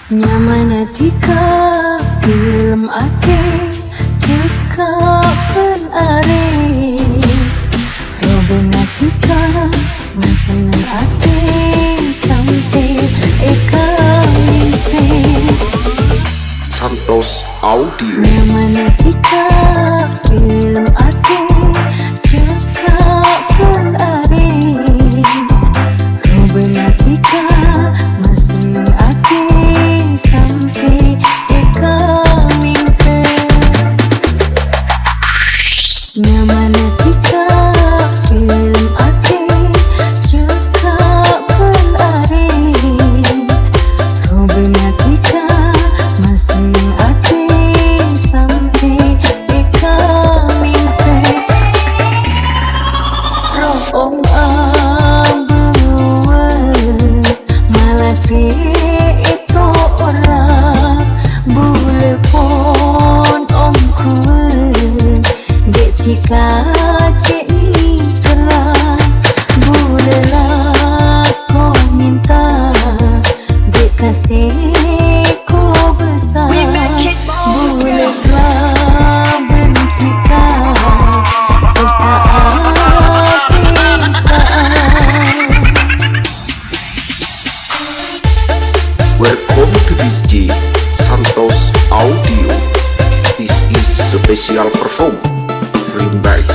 Nyaman hatiku dalam ake cekapkan are Roben hatiku masenang ake sampai eka mimpi Santos Audio. Nyaman hatiku dalam ake cekapkan are Roben hatiku masenang ake sampai eka mimpi Nyaman hatiku dalam ake cekapkan are Roben hatiku masenang ake sampai eka mimpi Roh om malati itu orang boleh pun omku dek tika cek ni serang bolehlah kau minta dek kasih kau besar bolehlah bentikan setaat pisah. Welcome to DJ Santos Audio. This is special perform Rimbaik.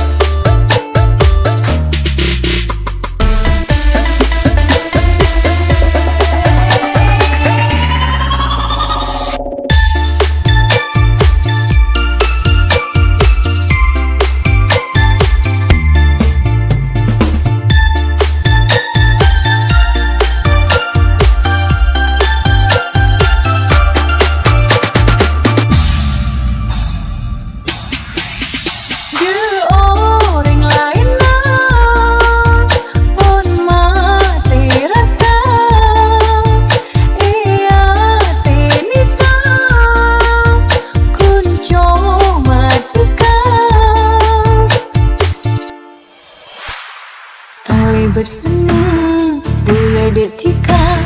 Bersenang boleh detika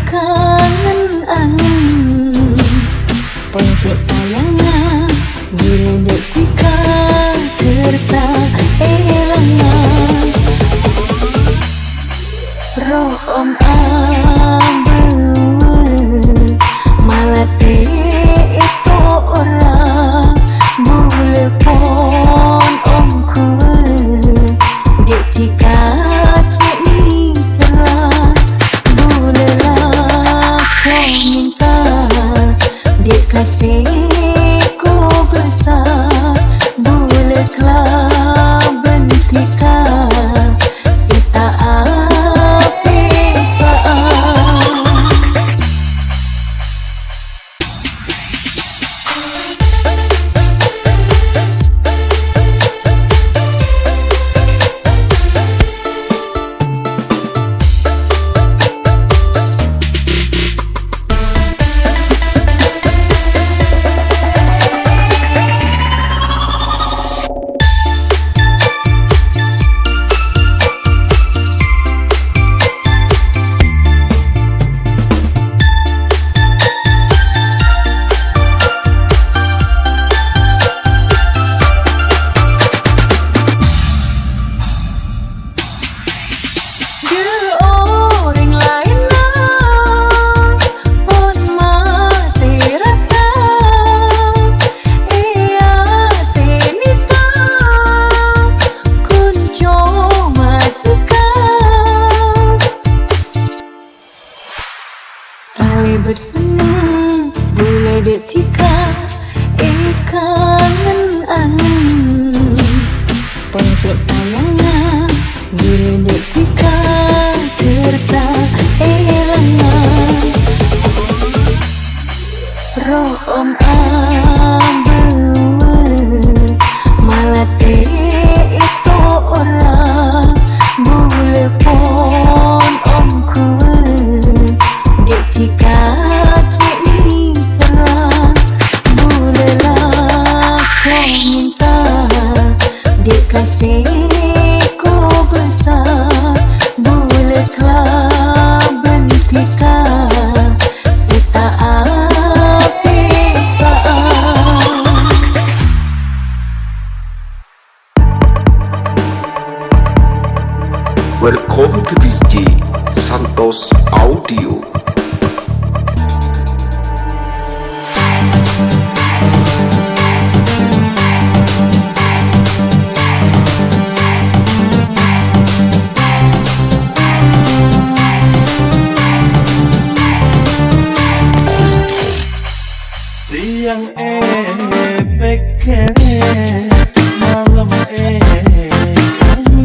kangen angin Pencet sayangnya boleh detika kerta elangan Roh om malati itu orang boleh pun omku detika cek ni serang bolehlah kau minta dia kasih kau besar bolehlah bentikan setaat pisah. Bersenang boleh detika kangen angin Pencet sayangnya boleh detika kerta elangan Roh om malati itu orang boleh pun omku detika cek ni serang bolehlah kau minta dia kasih kau besar Welcome to DJ Santos Audio. Siang peke malam mimpi muncul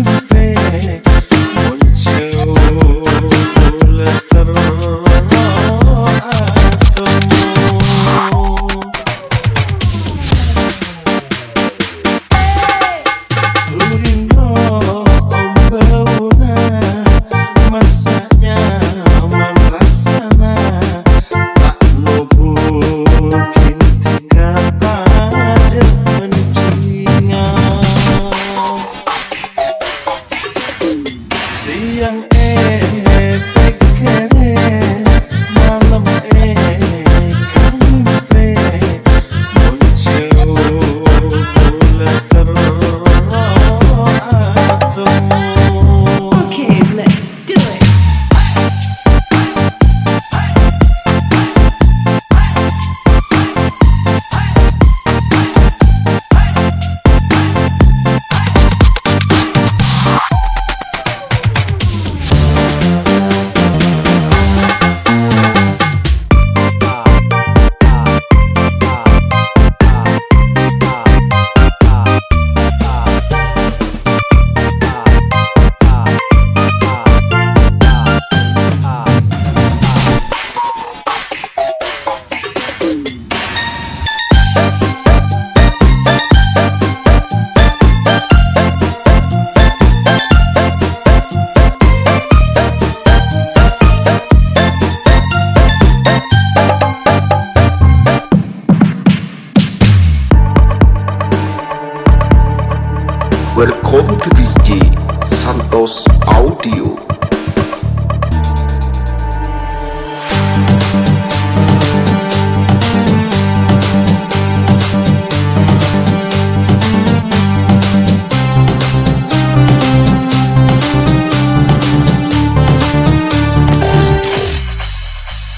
Welcome to DJ Santos Audio.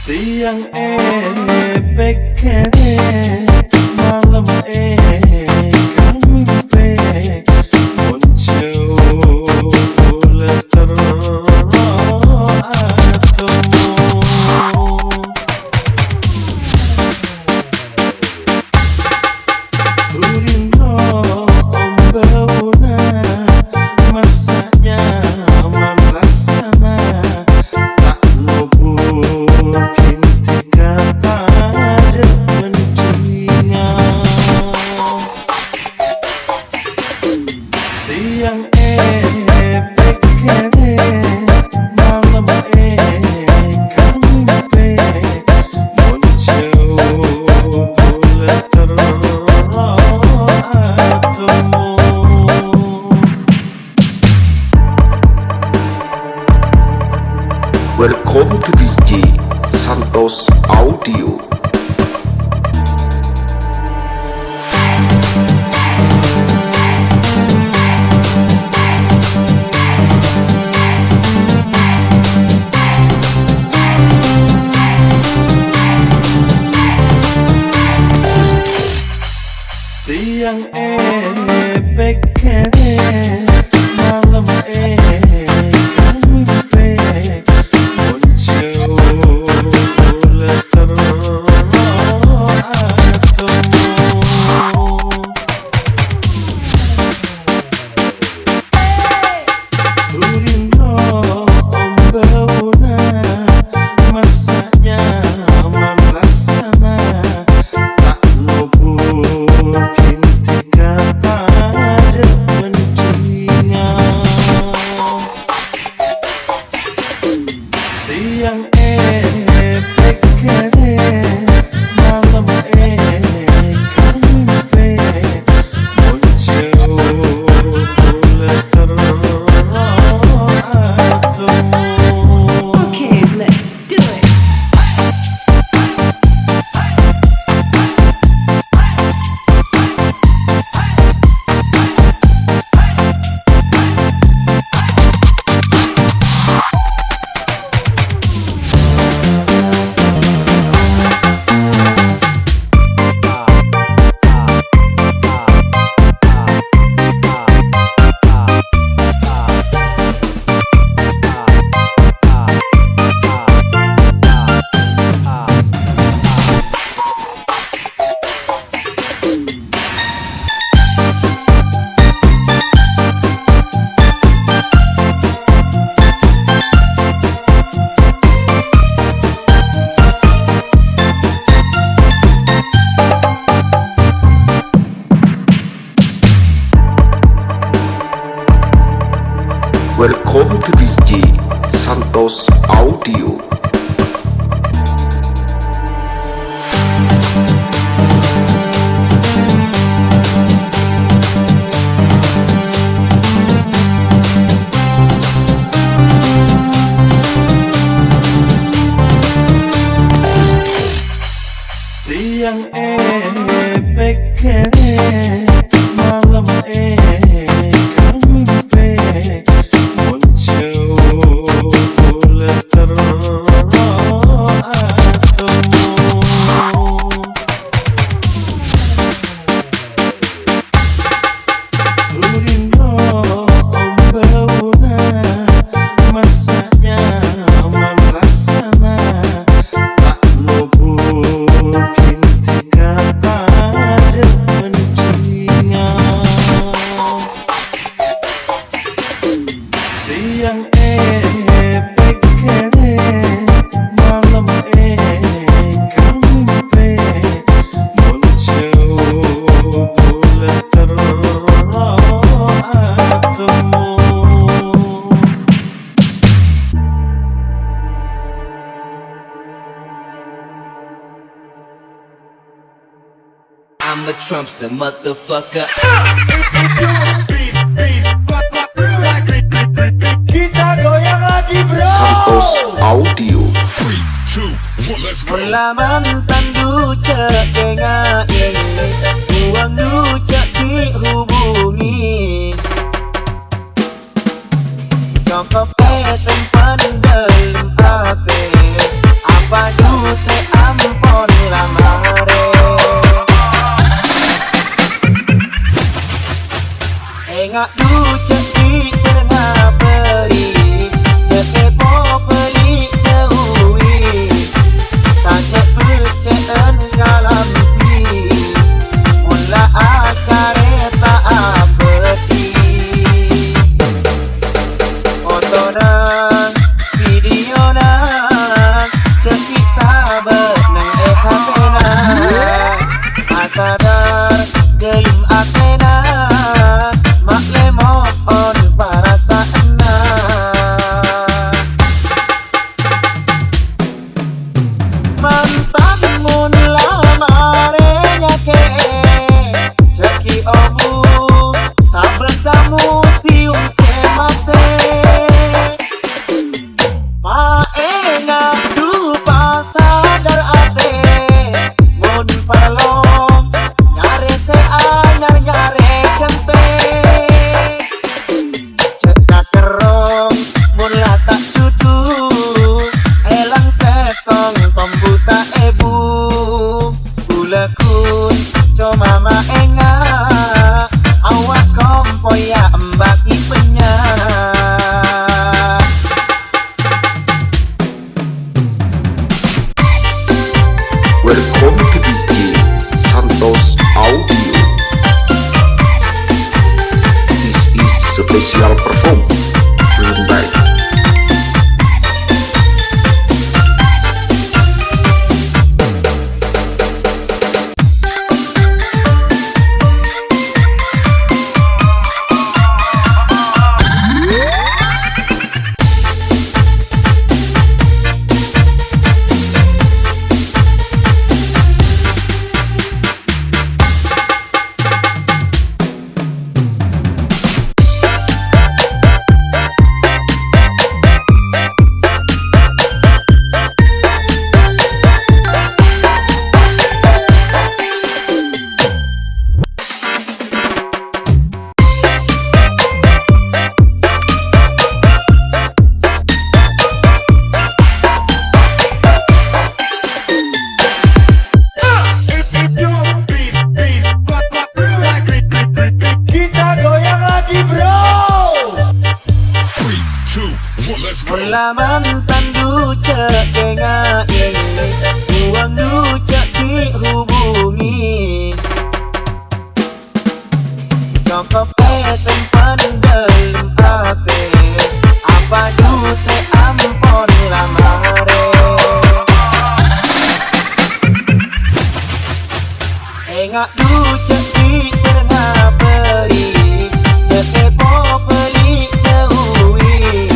Siang peke malam mimpi muncul Welcome to DJ Santos Audio. Siang peke malam mimpi muncul to DJ Santos Audio. Siang pekere malam mimpi muncul I'm a Trumpster, motherfucker. Kita goyang lagi bro. Santos Audio. Mula mantan du cek dengai, uang du cek dihubungi. Cukup simpan dalam hati, apa du seampun lamare. Engak du cek di tengah peri, cek kepo peri jauhi. Sajak berceen kalam pi, mula acara tak abadi. Foto dan video dan cekik sahabat nang hatena. Asadar dalam atena, mak lemon parasaana. Mantan mun lamarenya ke ceki omu sabel kamu siung semate. Paenga du pasadar ate mun palong nyare se anyar nyare kente. Cekak kerong mun lata cudu elang setong tombusa ebu bulekun coma ma enga awak kompoya embaki penya. Welcome to DJ Santos Audio. This is special perform driven by mula mantan du cek dengai, uang du cek dihubungi. Cukup simpan dalam hati, apa du seampun lamare. Engak du cek di tengah peri, cek kepo peri jauhi.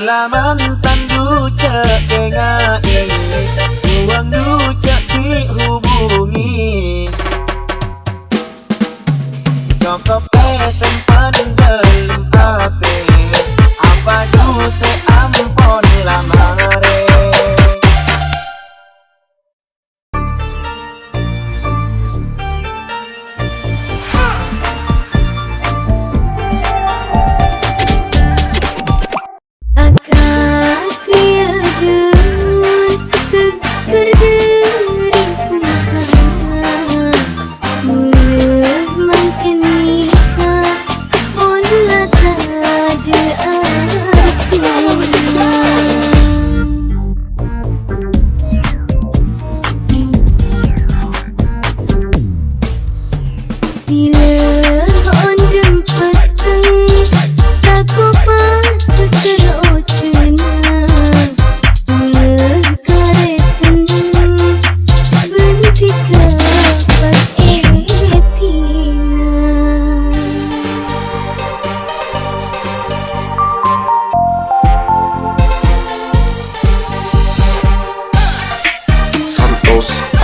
Bila mantan du cek dengai, uang du cek dihubungi. Cukup simpan dalam hati, apa du seampun lamare.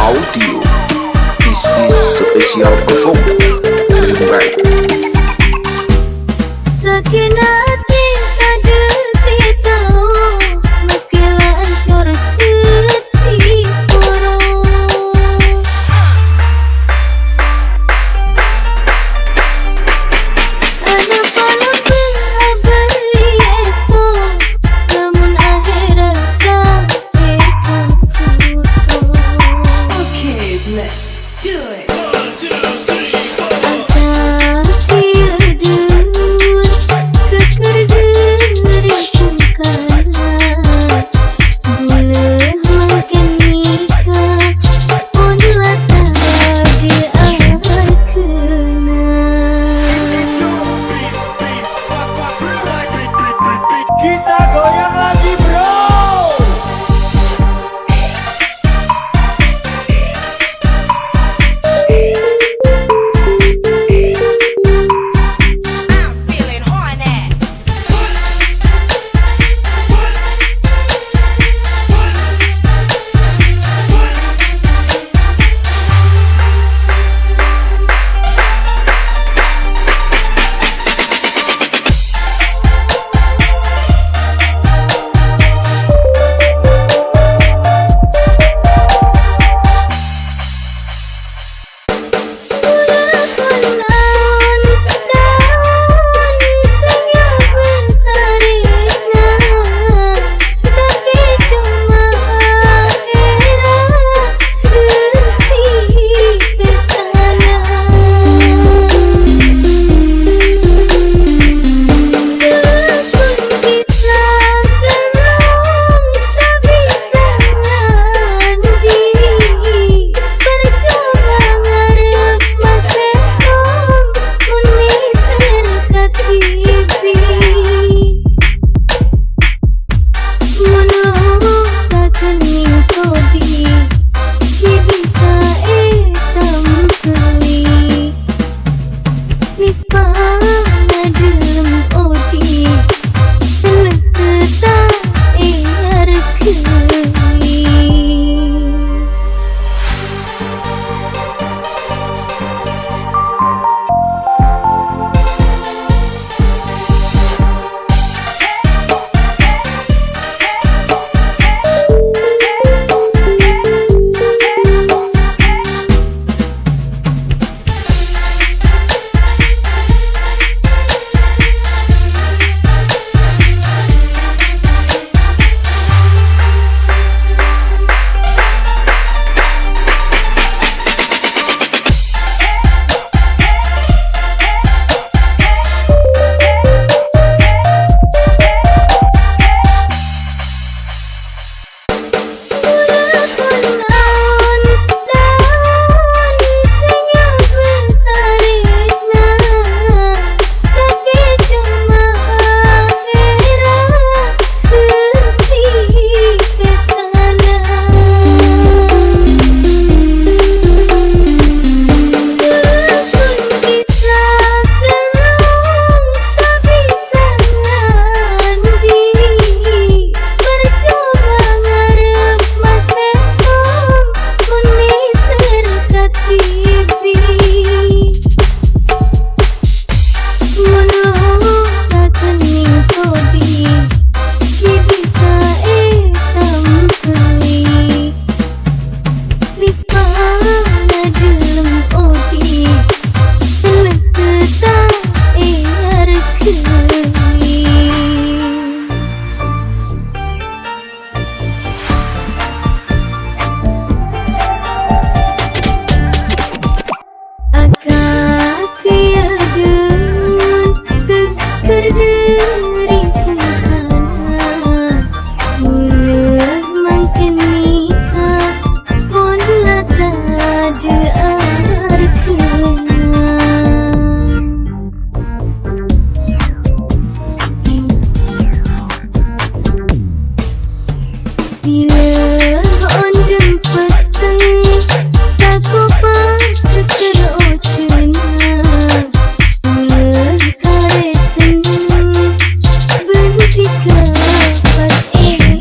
Audio. This is special performance. Right. Sakit hati ada sita, meski lancur cuci porong. Ada pada pengabar riesto, namun akhirat tak tertutup. Okay, let's do it. 1, 2, 3, 4. Bila ondem petang Taku pas terocena Mula karesen Berhenti kapas etina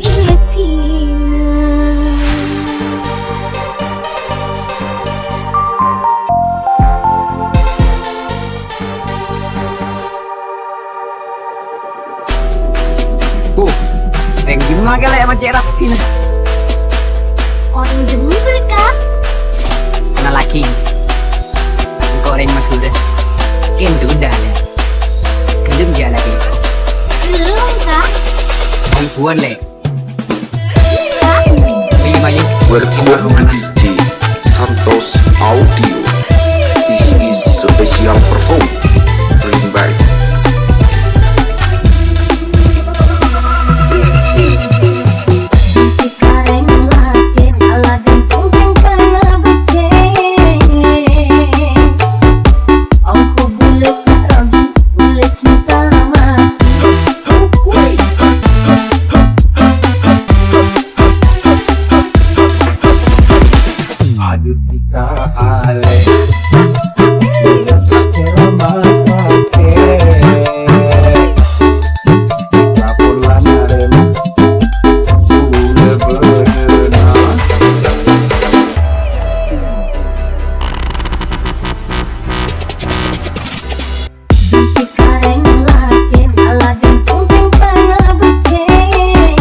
Yang gimana kali sama Cik Rafi nah? Orang jempol kak Nah laki goreng maksud dah Ken tu dah lah Kendem je lagi Belum kak Orang puan leh Kak Pergi mayu Welcome to DJ Santos Audio. This is special perform. Bring back. Kareng lagi salah gantung kena beceng Aku boleh tak ragu, boleh cinta mati Aduh kita ale Kira masa ke Kita pulang rema Bule berenang Kareng lagi salah gantung kena beceng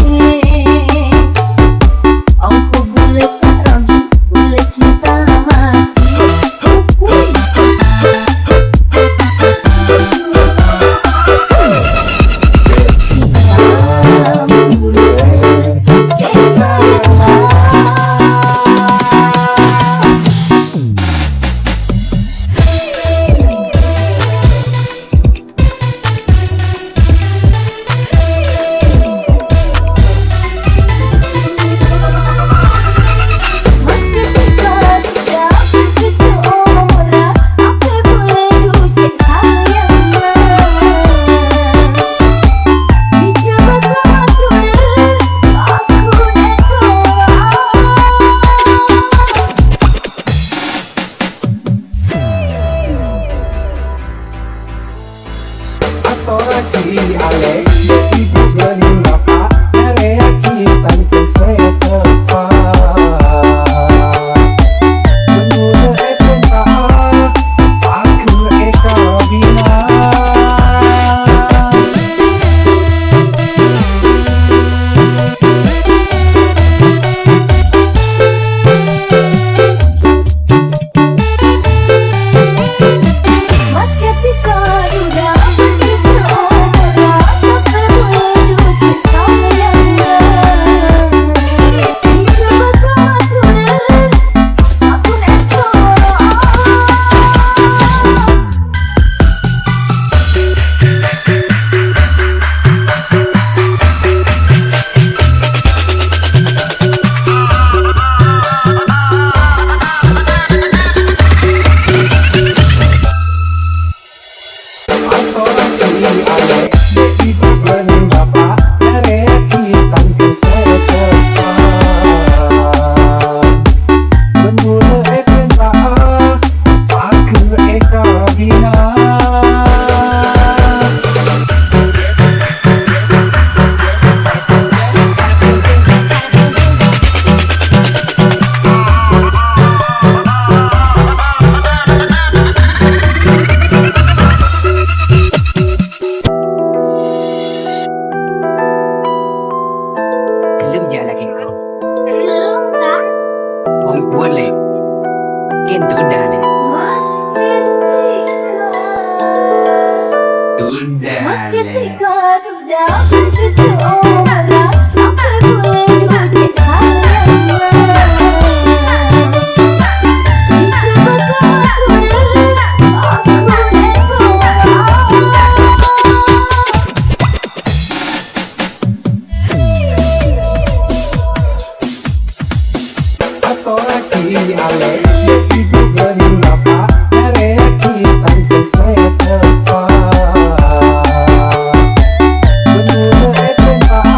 Aku boleh tak ragu, boleh cinta mati Atau lagi ale Ibu gening bapak Area cinta saya tepat Menula eken tak Aku eka bina Mas ketika duda begitu ora Tapi boleh sayangnya Coba kau atur Aku neko Atau lagi ale Ibu gening bapak Area cinta saya tepat Menula eken tak Aku eka bina Kendem je lagi kau Belum kak Orang puan leh Ken tu dah lah Mas ketika Mas ketika duda begitu ora Apa boleh sayangnya Coba kau atur Aku neko Atau lagi ale Ibu gening bapak Area cinta saya tepat Menula eken tak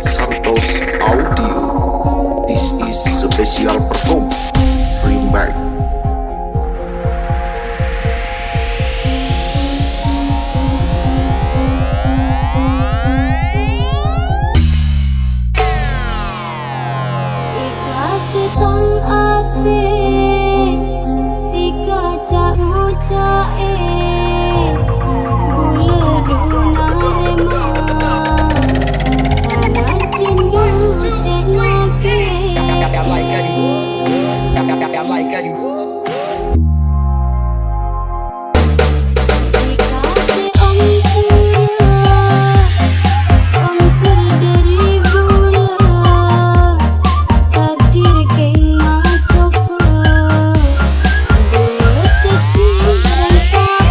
Santos Audio. This is special perform. Remake. Kasih tang ate tika cak cae bule duna rema sana jendu cek ngake dikasih ongkir dari bule takdir keng macoba bule sedih dan tak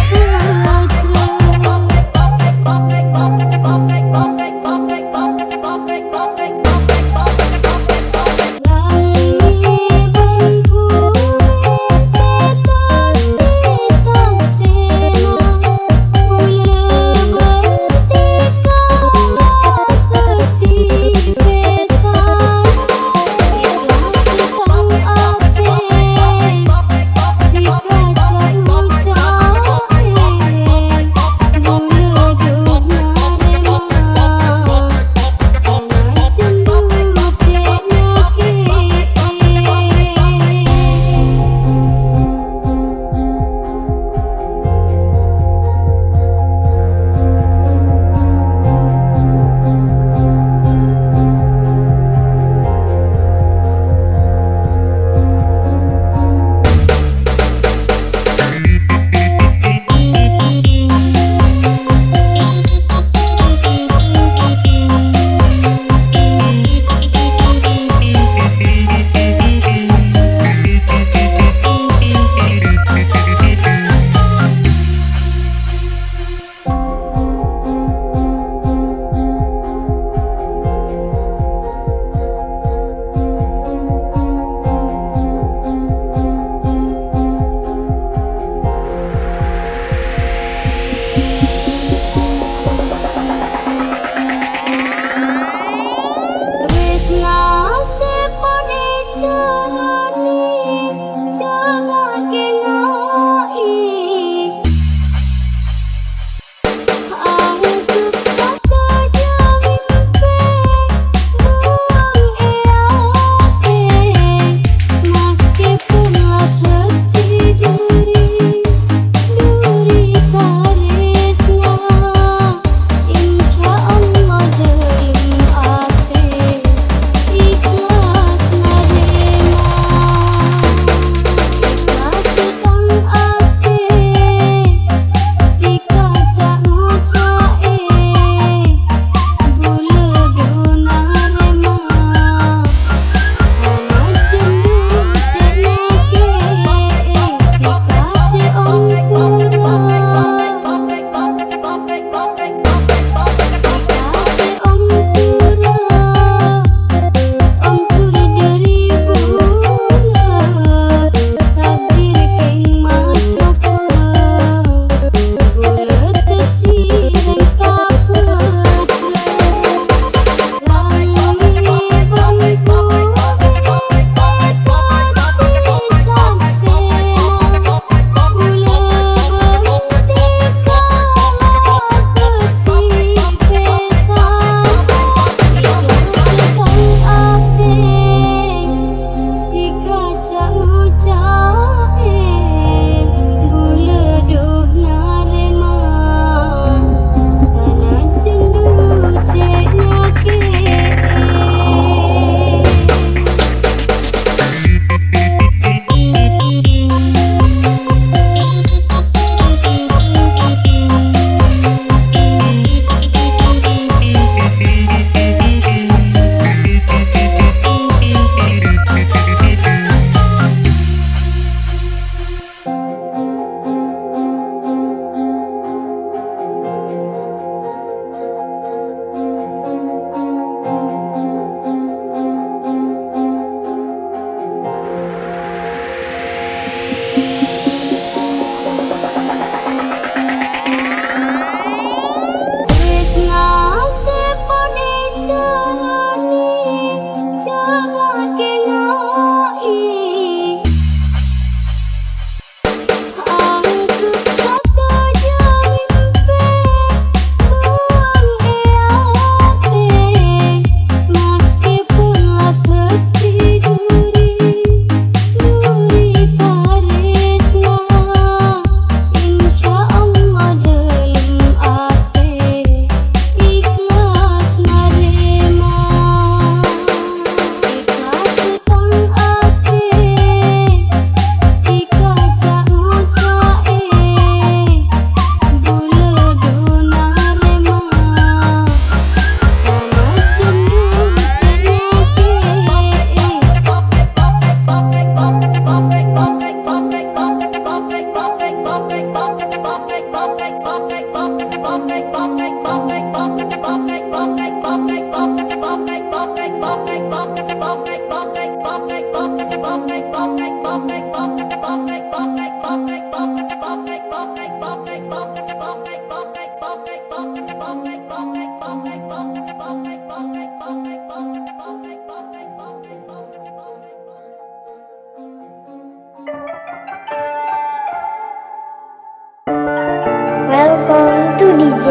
Welcome to DJ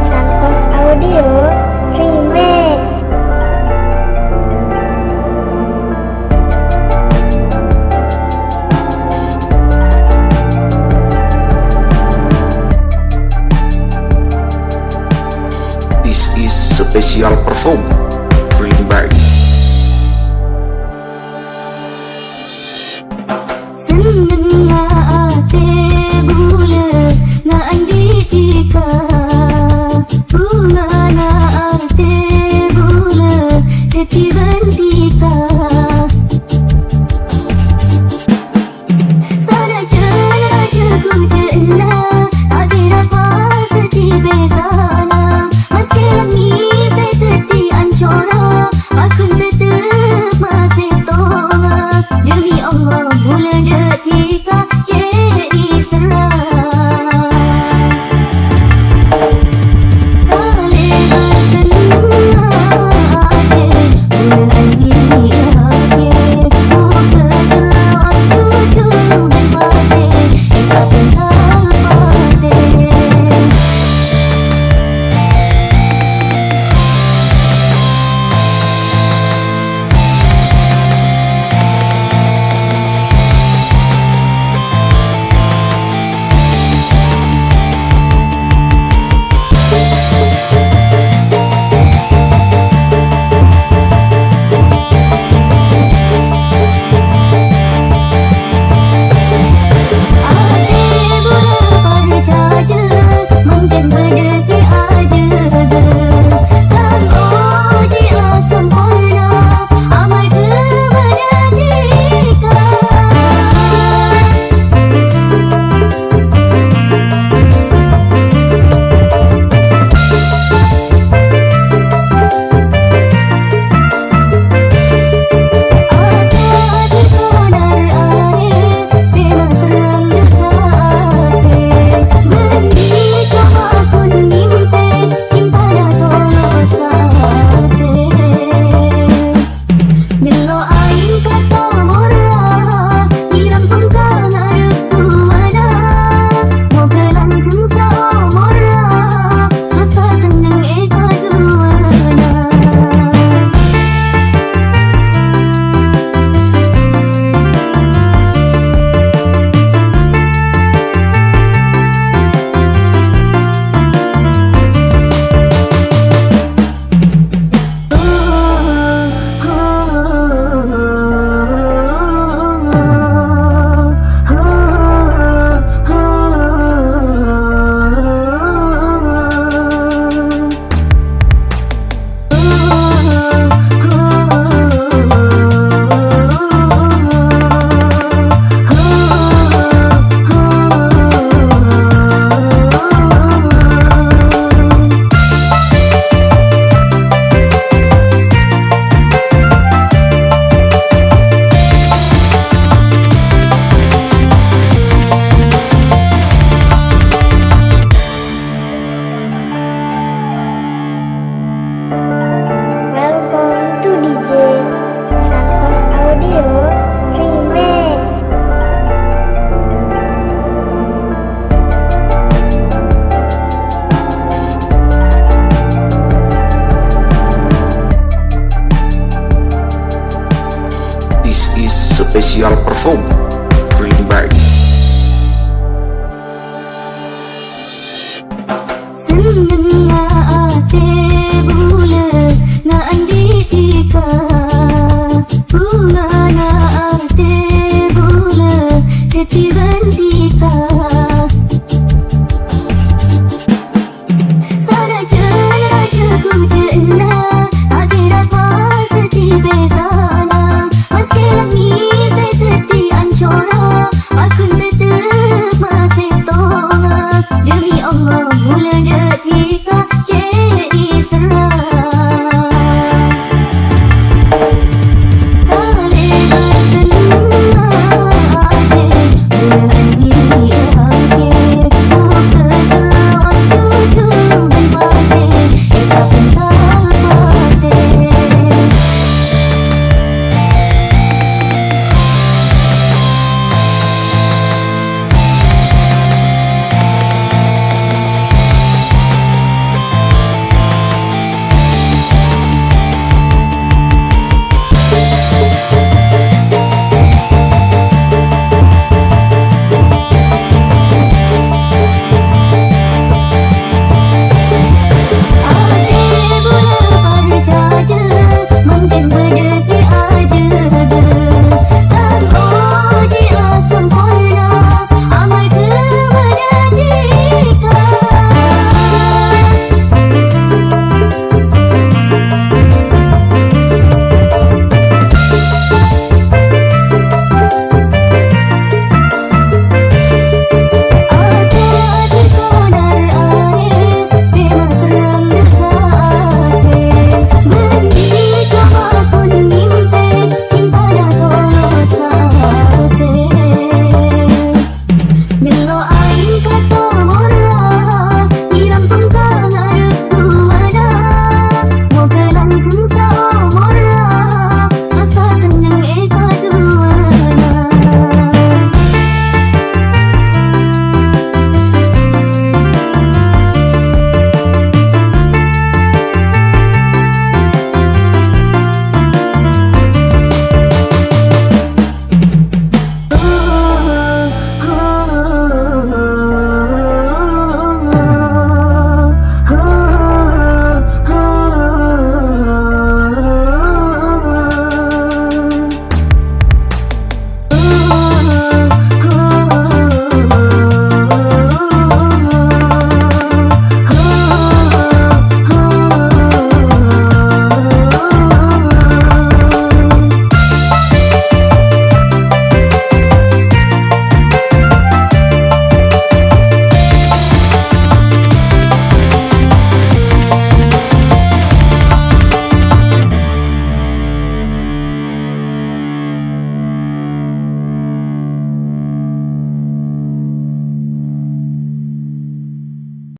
Santos Audio Remix. This is special perform. Bring back. Seneng ate bula na andi jika bunga na ate bula ketiban tika sana jana jago jana akhir apa sedih besana meski langit saya teti ancora aku tetap masih tolak demi Allah bulan detika jadi serang Special perform. Bring back. Seneng ate bula na andi jika bunga na ate bula ketiba